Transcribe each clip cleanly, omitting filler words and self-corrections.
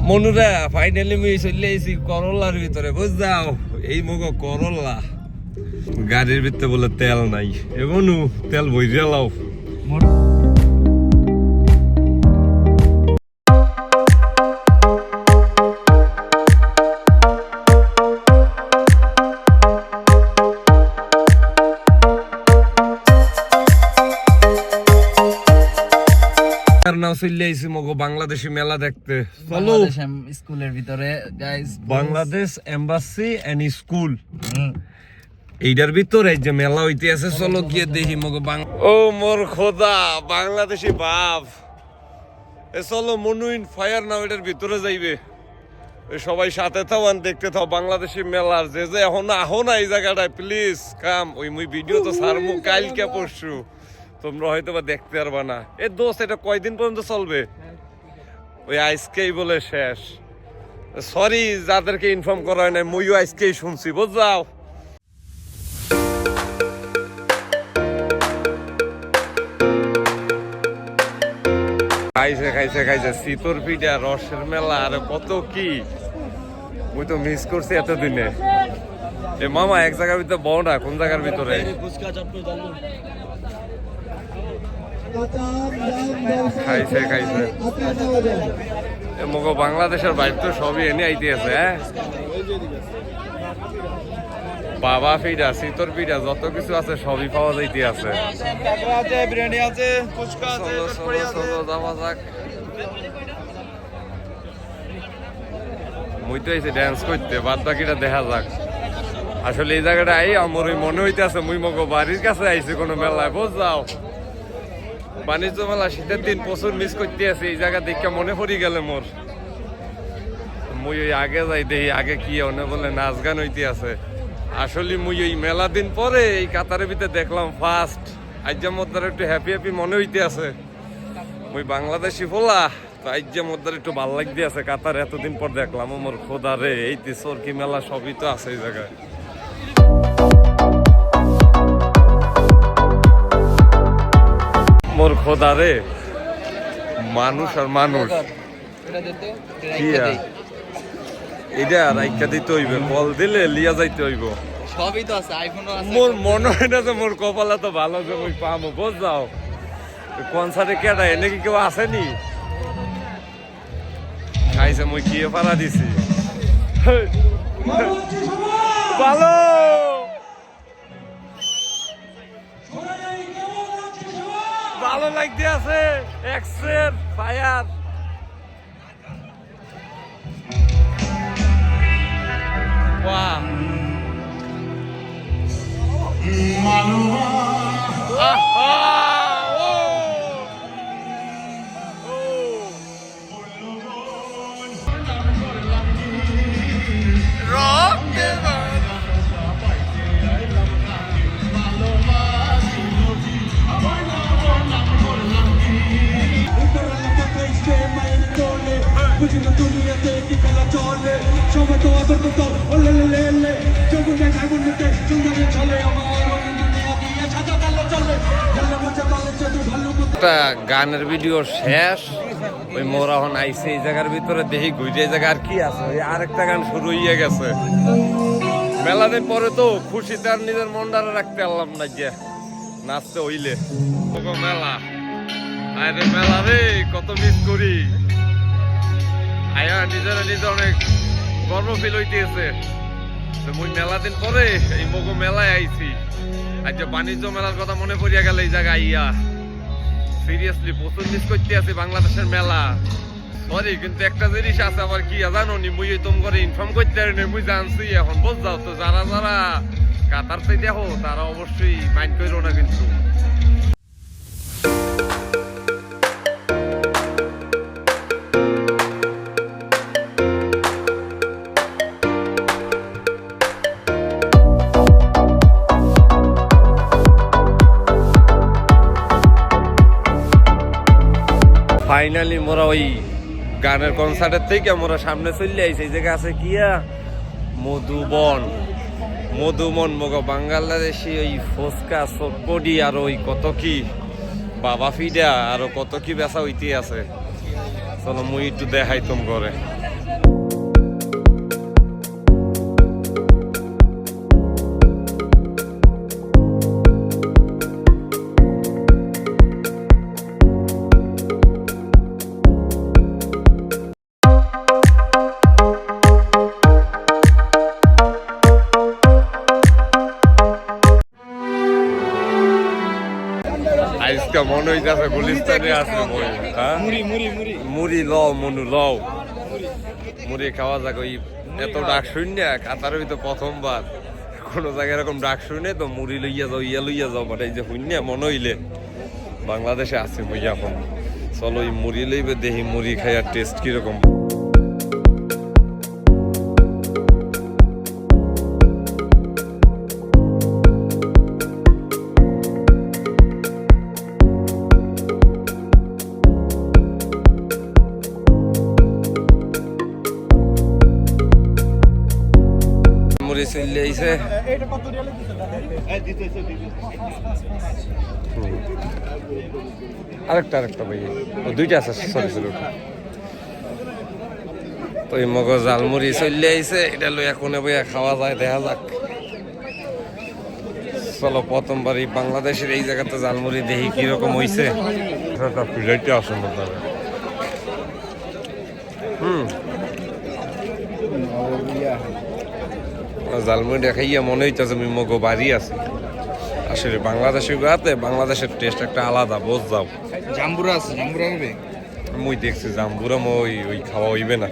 মনুরা finally মুই চলে আইছি করলার ভিতরে বুঝাও এই মুগ করলা গাড়ির ভিতরে বলে তেল নাই এমনও তেল বইরা লাও বাংলাদেশি মেলা দেখতে চলো স্কুলের ভিতরে guys Bangladesh embassy and school এইটার ভিতরে যে মেলা হইতে আছে চলো গিয়ে দেখি মগো ও মোর খোদা বাংলাদেশি বাপ এ চলো মনুইন ফায়ার নাও এটার ভিতরে যাইবে সবাই সাথে থাও আর দেখতে থাও বাংলাদেশি মেলার যে যে এখন আহো না এই জায়গাটায় প্লিজ কাম ওই মুই ভিডিও তো সারমু কালকে পরশু তোমরা হয়তো বা দেখতে পারবা না এ দোস্ত এটা কয়দিন পর্যন্ত চলবে ওই আজকেই বলে শেষ সরি যাদেরকে ইনফর্ম করা হয় না মুইও আজকেই শুনছি বুঝাও খাইছে খাইছে খাইছে শীতর পিঠা রসের মেলা আর কত কি মুই তো মিস করছি এতদিনে এ মামা এক জায়গার ভিতরে বউ না কোন জায়গার ভিতরে খাইছে খাইছে মগো বাংলাদেশের বাইরে তো সবই এনে আইতে আছে হ্যাঁ বাবা পিঠা শীতর পিঠা যত কিছু আছে সবই পাওয়া যাইতে আছে যাওয়া যাক মুই তো এসে ড্যান্স করতে বাদ বাকিটা দেখা যাক আসলে এই জায়গাটা আই আমার ওই মনে হইতে আছে মুই মগো বাড়ির কাছে আইছি কোনো মেলায় বুঝাও বাণিজ্য মেলা শীতের দিন প্রচুর মিস করতে আছে এই জায়গা দেখে মনে পড়ি গেলে মোর মুই ওই আগে যাই দেখি আগে কি অনে বলে নাচ গান হইতে আছে আসলে মুই ওই মেলা দিন পরে এই কাতারের ভিতরে দেখলাম ফার্স্ট আজ্জা মধ্যে একটু হ্যাপি হ্যাপি মনে হইতে আছে মুই বাংলাদেশি ফোলা তো আজ্জা মধ্যে একটু ভাল লাগতে আছে কাতার এতদিন পর দেখলাম মোর খোদা রে এই চরকি মেলা সবই তো আছে এই জায়গায় মোর খোদা রে মানুষ আর মানুষ এটা রাইকা দিতে হইবে কল দিলে লিয়া যাইতে হইব সবই তো আছে আইফোনও আছে মোর মনে হয় না যে মোর কপালে তো ভালো যে মুই পামো বুঝাও কনসার্টে কেডা এনে কি কেউ আসেনি খাইছে মুই কিয়ে পারা দিছি ভালো ভালো লাগতে আছে এক্সের ফায়ার বাহ গানের ভিডিও শেষ ওই মোরা হন আইসে এই জায়গার ভিতরে দেখি ঘুরে এই জায়গা আর কি আছে ওই আরেকটা গান শুরু হয়ে গেছে মেলা দিন পরে তো খুশিতে আর নিজের মনটারে রাখতে পারলাম না যে নাচতে হইলে মেলা আরে মেলা রে কত মিস করি আয়া নিজের নিজে অনেক গর্ব ফিল হইতেছে মুই মেলা দিন পরে এই মগো মেলায় আইছি আজ বাণিজ্য মেলার কথা মনে পড়িয়া গেল এই জায়গায় আইয়া সিরিয়াসলি প্রচুর মিস করতে আছি বাংলাদেশের মেলা সরি কিন্তু একটা জিনিস আছে আবার কি জানো নি মুই তোমার ইনফর্ম করতে পারি মুই জানছি এখন বুঝাও তো যারা যারা কাতারতে দেখো তারা অবশ্যই মাইন্ড করো না কিন্তু ফাইনালি মোরা ওই গানের কনসার্টের থেকে মোরা সামনে চলে আইছি এই জায়গা আছে কিয়া মধুবন মধুমন মগো বাংলাদেশি ওই ফুচকা চটপটি আর ওই কত কি বাবা ফিডা আর কত কি বেচা হইতে আছে চলো মুই একটু দেখাইতাম করে আজকে মনে হইতেছে গুলিস্তানে আছে মই, হ্যাঁ? মুড়ি লও মনু লও, মুড়ি খাওয়া যাক। ওই এত ডাক শুনে কাতারের ভিতর প্রথমবার কোনো জায়গায় এরকম ডাক শুনে তো মুড়ি লইয়া যাও, ইয়া লইয়া যাও, বাট এই যে শুনে মনে হইলে বাংলাদেশে আছে মুই এখন। চলো এই মুড়ি লইবে, দেখি মুড়ি খাইয়ার টেস্ট কিরকম। মুড়ি চলে আইছে, আরেকটা ভাই, ও দুইটা আছে, সরি তো এই মগজ ঝালমুড়ি চলে আইছে, এটা লইয়া কোনে বইয়া খাওয়া যায় দেখা যাক। চলো প্রথমবার এই বাংলাদেশের এই জায়গাতে ঝালমুড়ি দেখি কিরকম হইছে। প্লেটে আসুন আপনারা। ঝালমুড়ি দেখাইয়া মনে হইতেছে আমি মগো বাড়ি আছি। আসলে বাংলাদেশের গাতে বাংলাদেশের টেস্ট একটা আলাদা, বোঝ যাও। জাম্বুরা আছে, জাম্বুরা হবে। মুই দেখছি জাম্বুরা ওই খাওয়া হইবে না,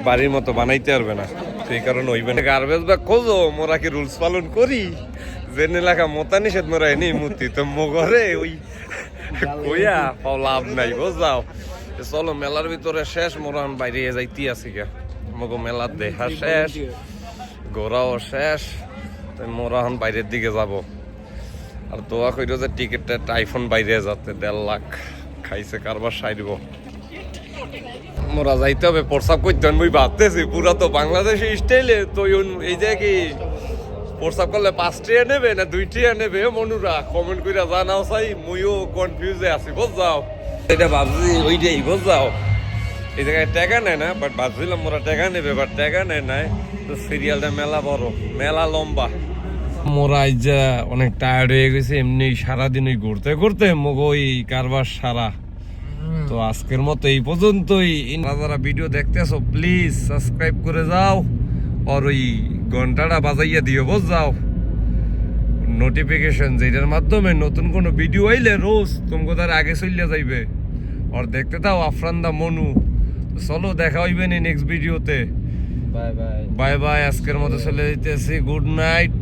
বাড়ির মতো বানাইতে পারবে না, সেই কারণে হইবে না। গার্বেজ ব্যাগ খোঁজো, মোরা কি রুলস পালন করি? জেনে লেখা মতা নিষেধ মোরা এনে মূর্তি তো মগরে ওই কইয়া পাও লাভ নাই, বোঝ যাও। চলো মেলার ভিতরে শেষ, মোরান বাইরে যাইতে আছি গা। মগো মেলার দেখা শেষ, ঘোরাও শেষ, তাই মোরা এখন বাইরের দিকে যাব। আর দোয়া কইরো যে টিকিটটা আইফোন বাইরে যাতে 1.5 লাখ খাইছে কারবার সাইডব। মোরা যাইতে হবে, প্রস্তাব করতে হবে। মুই ভাবতেছি পুরা তো বাংলাদেশি স্টাইলে তো এই যে কি প্রস্তাব করলে 5 টাকা নেবে না 2 টাকা নেবে, মনুরা কমেন্ট কইরা জানাও চাই। মুইও কনফিউজে আছি, বুঝ যাও। এটা ভাবছি ওইটাই, বুঝ যাও। এই জায়গায় টাকা নেয় না, বাট ভাবছিলাম মোরা টাকা নেবে, বাট টাকা নেয় নাই। তো সিরিয়ালটা মেলা বড়, মেলা লম্বা। মোরা আইজা অনেক টায়ার্ড হয়ে গেছে, এমনি সারাদিন ওই ঘুরতে ঘুরতে মগো ওই কারবার সারা। তো আজকের মতো এই পর্যন্তই। যারা ভিডিও দেখতেছো প্লিজ সাবস্ক্রাইব করে যাও, আর ওই ঘন্টাটা বাজাইয়া দিও, বুঝ যাও, নোটিফিকেশন, যেটার মাধ্যমে নতুন কোনো ভিডিও আইলে রোজ তোমাকে আগে চলিয়া যাইবে। আর দেখতে দাও আফরান দা মনু। চলো দেখা হইবে নি নেক্সট ভিডিওতে। Bye bye. বাই বাই, আজকের মতো চলে যেতেছি, গুড নাইট।